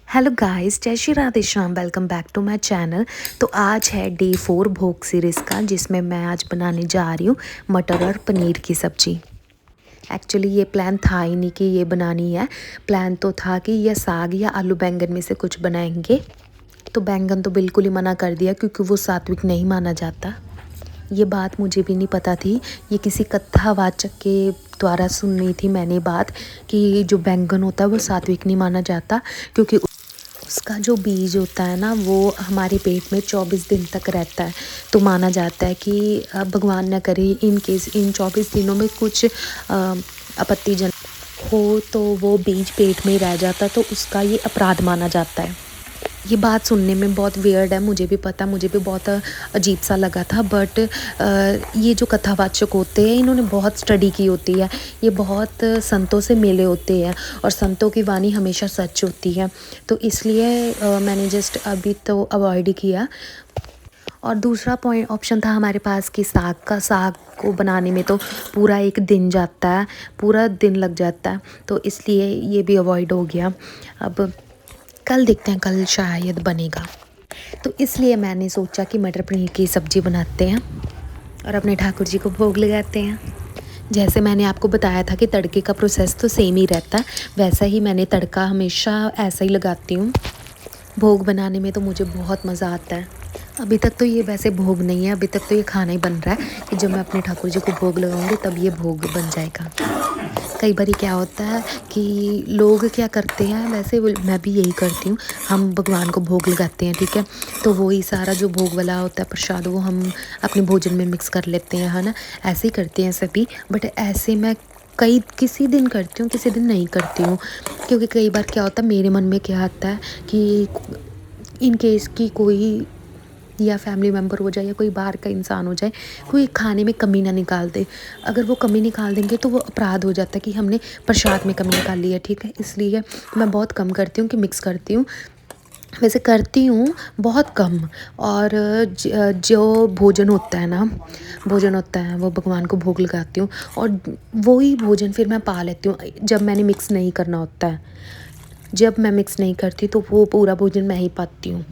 Hello guys, जय Shri Radhe Shyam. Welcome back to my channel. तो आज है डे 4 भोग सीरीज़ का, जिसमें मैं आज बनाने जा रही हूँ मटर और पनीर की सब्ज़ी। एक्चुअली ये प्लान था ही नहीं कि ये बनानी है। प्लान तो था कि ये साग या आलू बैंगन में से कुछ बनाएंगे। तो बैंगन तो बिल्कुल ही मना कर दिया क्योंकि वो सात्विक नहीं माना जाता। ये बात मुझे भी नहीं पता थी। ये किसी कथावाचक के द्वारा सुनी थी मैंने बात कि जो बैंगन होता है वो सात्विक नहीं माना जाता, क्योंकि उसका जो बीज होता है ना, वो हमारे पेट में 24 दिन तक रहता है। तो माना जाता है कि भगवान न करे इन केस इन 24 दिनों में कुछ आपत्तिजनक हो तो वो बीज पेट में ही रह जाता है, तो उसका ये अपराध माना जाता है। ये बात सुनने में बहुत वियर्ड है, मुझे भी पता, मुझे भी बहुत अजीब सा लगा था। बट ये जो कथावाचक होते हैं इन्होंने बहुत स्टडी की होती है। ये बहुत संतों से मिले होते हैं और संतों की वाणी हमेशा सच होती है। तो इसलिए मैंने जस्ट अभी तो अवॉइड ही किया। और दूसरा पॉइंट ऑप्शन था हमारे पास कि साग को बनाने में तो पूरा एक दिन जाता है, पूरा दिन लग जाता है। तो इसलिए ये भी अवॉइड हो गया। अब कल देखते हैं, कल शायद बनेगा। तो इसलिए मैंने सोचा कि मटर पनीर की सब्ज़ी बनाते हैं और अपने ठाकुर जी को भोग लगाते हैं। जैसे मैंने आपको बताया था कि तड़के का प्रोसेस तो सेम ही रहता है, वैसा ही मैंने तड़का हमेशा ऐसा ही लगाती हूँ। भोग बनाने में तो मुझे बहुत मज़ा आता है। अभी तक तो ये वैसे भोग नहीं है, अभी तक तो ये खाना ही बन रहा है कि जब मैं अपने ठाकुर जी को भोग लगाऊंगी तब ये भोग बन जाएगा। कई बार क्या होता है कि लोग क्या करते हैं, वैसे मैं भी यही करती हूँ, हम भगवान को भोग लगाते हैं, ठीक है। तो वही सारा जो भोग वाला होता है प्रसाद, वो हम अपने भोजन में मिक्स कर लेते हैं, है ना। ऐसे ही करते हैं सभी। बट ऐसे मैं किसी दिन करती हूँ, किसी दिन नहीं करती हूँ। क्योंकि कई बार क्या होता है, मेरे मन में क्या आता है कि इन केस की कोई या फैमिली मेम्बर हो जाए या कोई बाहर का इंसान हो जाए, कोई खाने में कमी ना निकाल दे। अगर वो कमी निकाल देंगे तो वो अपराध हो जाता है कि हमने प्रसाद में कमी निकाल ली है, ठीक है। इसलिए मैं बहुत कम करती हूँ कि मिक्स करती हूँ। वैसे करती हूँ बहुत कम। और जो भोजन होता है ना, भोजन होता है वो भगवान को भोग लगाती हूँ और वही भोजन फिर मैं पा लेती हूँ जब मैंने मिक्स नहीं करना होता है। जब मैं मिक्स नहीं करती तो वो पूरा भोजन मैं ही पाती हूँ।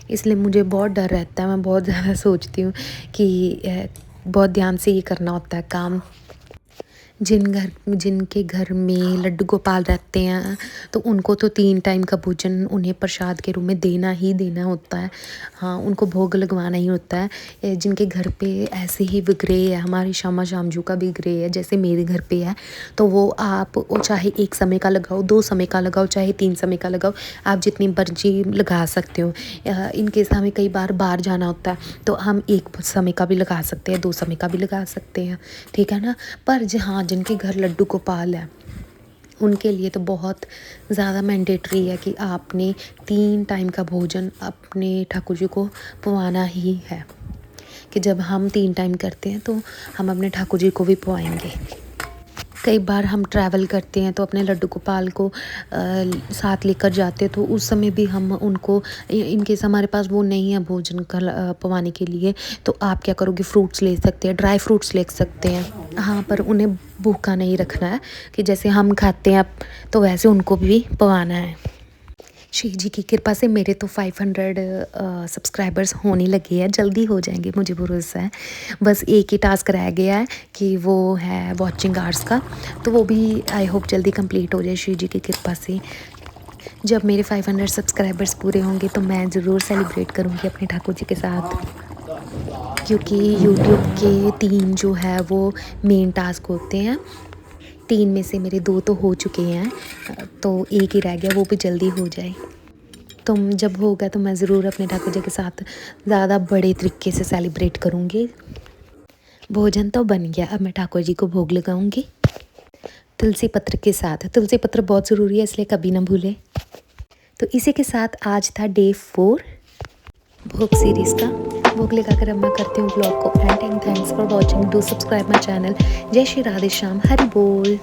इसलिए मुझे बहुत डर रहता है, मैं बहुत ज़्यादा सोचती हूँ कि बहुत ध्यान से ये करना होता है काम। जिनके घर में लड्डू गोपाल रहते हैं तो उनको तो 3 टाइम का भोजन उन्हें प्रसाद के रूप में देना ही देना होता है। हाँ, उनको भोग लगवाना ही होता है। जिनके घर पे ऐसे ही विग्रह है, हमारी श्यामा श्यामजू का विग्रह है जैसे मेरे घर पे है, तो वो आप चाहे 1 समय का लगाओ, 2 समय का लगाओ, चाहे 3 समय का लगाओ, आप जितनी मर्जी लगा सकते हो। इनकेस हमें कई बार बाहर जाना होता है तो हम 1 समय का भी लगा सकते हैं, 2 समय का भी लगा सकते हैं, ठीक है ना। पर हाँ, जिनके घर लड्डू गोपाल है उनके लिए तो बहुत ज़्यादा मैंडेटरी है कि आपने 3 टाइम का भोजन अपने ठाकुर जी को पवाना ही है। कि जब हम 3 टाइम करते हैं तो हम अपने ठाकुर जी को भी पवाएंगे। कई बार हम ट्रैवल करते हैं तो अपने लड्डू गोपाल को साथ लेकर जाते हैं, तो उस समय भी हम उनको इन केस हमारे पास वो नहीं है भोजन पवाने के लिए, तो आप क्या करोगे, फ्रूट्स ले सकते हैं, ड्राई फ्रूट्स ले सकते हैं। हाँ, पर उन्हें भूखा नहीं रखना है कि जैसे हम खाते हैं तो वैसे उनको भी पवाना है। शिव जी की कृपा से मेरे तो 500 सब्सक्राइबर्स होने लगे हैं, जल्दी हो जाएंगे, मुझे भरोसा है। बस एक ही टास्क रह गया है कि वो है वॉचिंग आवर्स का, तो वो भी आई होप जल्दी कंप्लीट हो जाए शिव जी की कृपा से। जब मेरे 500 सब्सक्राइबर्स पूरे होंगे तो मैं ज़रूर सेलिब्रेट करूँगी अपने ठाकुर जी के साथ। क्योंकि यूट्यूब के 3 जो है वो मेन टास्क होते हैं। 3 में से मेरे 2 तो हो चुके हैं, तो एक ही रह गया, वो भी जल्दी हो जाए। तो जब होगा तो मैं ज़रूर अपने ठाकुर जी के साथ ज़्यादा बड़े तरीके से सेलिब्रेट करूँगी। भोजन तो बन गया, अब मैं ठाकुर जी को भोग लगाऊँगी तुलसी पत्र के साथ। तुलसी पत्र बहुत ज़रूरी है, इसलिए कभी ना भूलें। तो इसी के साथ आज था डे 4 भोग सीरीज़ का। भोग लगाकर अब मैं करती हूँ ब्लॉग को and. Thanks for watching, do subscribe my channel. जय श्री राधे श्याम, हरि बोल।